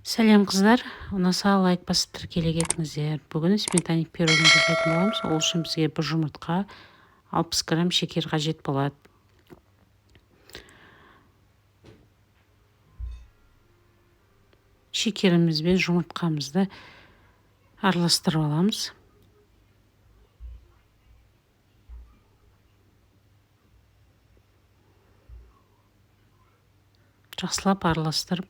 Сәлем қыздар, ұнаса лайк басып тіркеле кетіңіздер. Бүгін сметаник пирогын жасайтын боламыз. Ол үшін бізге бір жұмыртқа, 60 грамм шекер қажет болады. Шекеріміз бен жұмыртқамызды араластырып аламыз. Жақсылап араластырып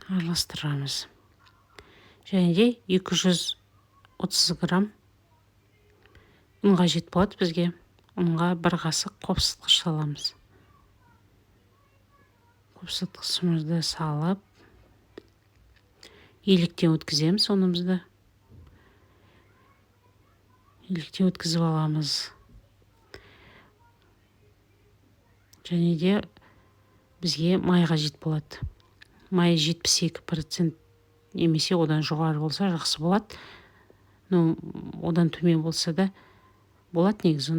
араластырамыз. Және де 230 грамм ұн қажет болады бізге. Ұнға бір қасық қопсытқыш саламыз. Қопсытқышымызды салып, еліктен өткіземіз ұнымызды. Еліктен өткізіп аламыз. Және де бізге май қажет болады. Май 72% немесе одан жоғары болса жақсы болады. Одан төмен болса да болады негізі.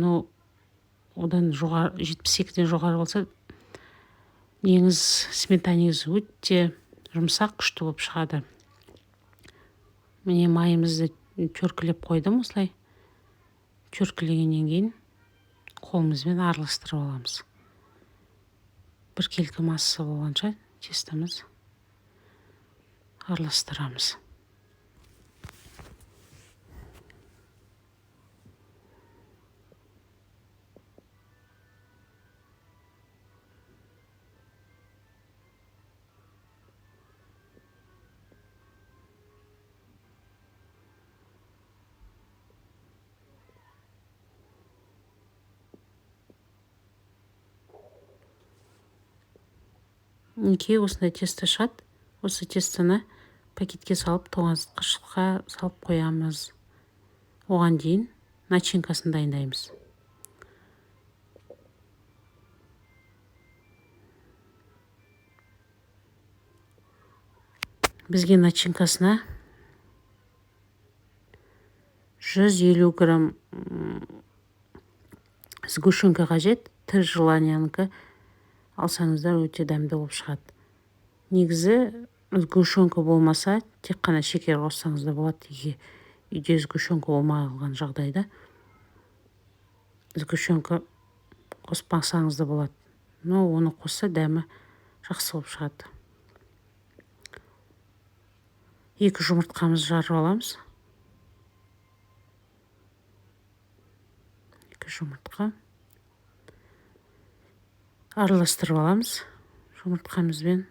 Одан жоғары 72-ден жоғары болса неңіз сметанеңіз өте жұмсақ күшті болып шығады. Міне майымызды чөркілеп қойдым осылай. Чөркілегеннен кейін қолымызбен араластырып аламыз. Бір келкі массасы болғанша тестамыз араластырамыз. Мінекей осындай тесто шығады. Осы тестоны пакетке салып, тоңазытқышқа салып қоямыз. Оған дейін начинкасын дайындаймыз. Бізге начинкасына 150 грамм сгущенка қажет. Тір желаниянікі алсаңыздар өте дәмді болып шығады. Негізі сгущенка болмаса, тек қана шекер қоссаңыз да болады. Үйде сгущенка болмай қалған жағдайда сгущенка қоспасаңыз да болады. Оны қосса дәмі жақсы болып шығады. 2 жұмыртқамызды жарып аламыз. 2 жұмыртқа араластырып аламыз жұмыртқамызбен.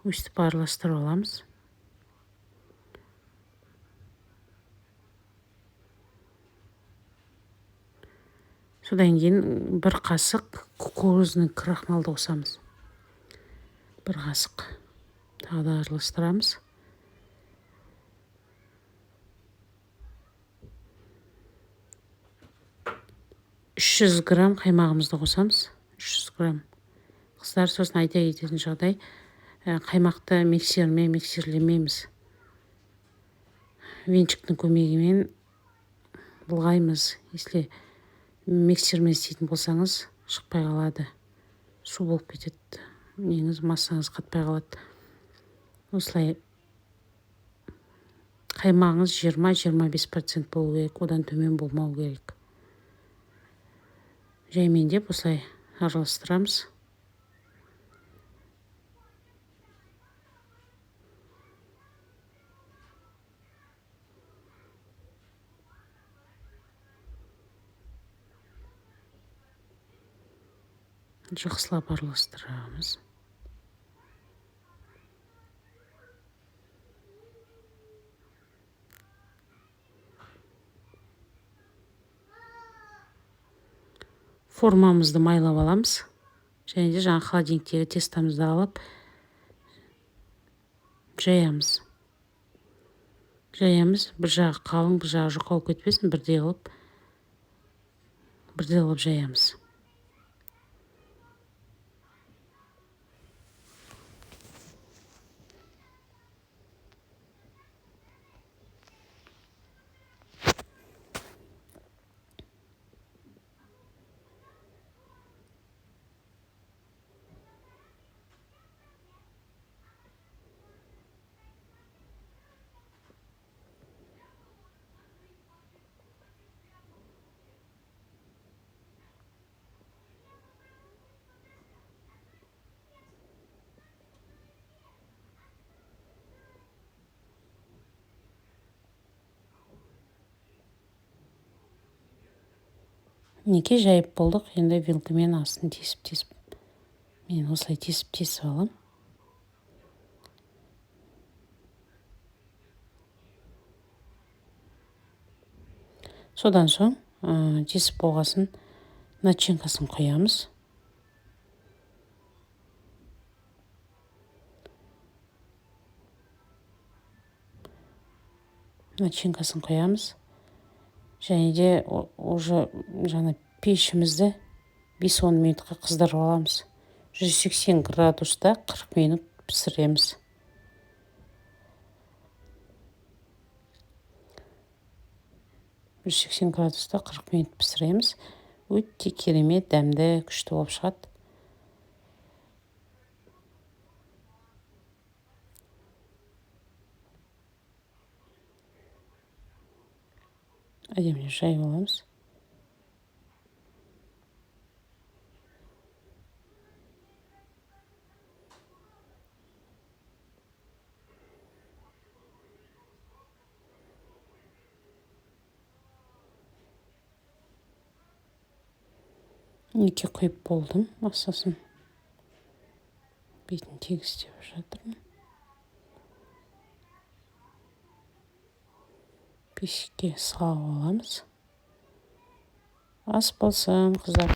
Өстіп араластырып аламыз. Содан кейін бір қасық кукурузный крахмалды қосамыз. Бір қасық. Тағы да араластырамыз. $300 грамм қаймағымызды қосамыз. 300 грамм. Қыздар, сосын айта кететін жағдай, қаймақты миксерлемейміз. Венчиктің көмегімен былғаймыз. Если миксермен істейтін болсаңыз, шықпай қалады. Су болып кетеді. Неңіз массаңыз қатпай қалады. Осылай қаймағыңыз 20-25% болу керек, одан төмен болмау керек. Жаймен деп осылай араластырамыз. Жақсылап араластырамыз. Формамызды майлап аламыз. Және де жаңа холодильниктегі тестамызды алып жаямыз. Бір жағы қалың, бір жағы жұқа болып кетпесін, бірдей қылып жаямыз. Неке жайып болдық. Енді вилкамен астын тесіп мен осылай тесіп алам. Содан соң тесіп болғасын начинкасын құямыз. Және де уже жаңа пешімізді 5-10 минутқа қыздырып аламыз. 180 градуста 40 минут пісіреміз. Өте керемет, дәмді, күшті болып шығады. Әдемі жайып аламыз. Неке құйып болдым, массасын бетін тегістеп жатырмын. Бесікке салып аламыз. Ас болсын, қыздар.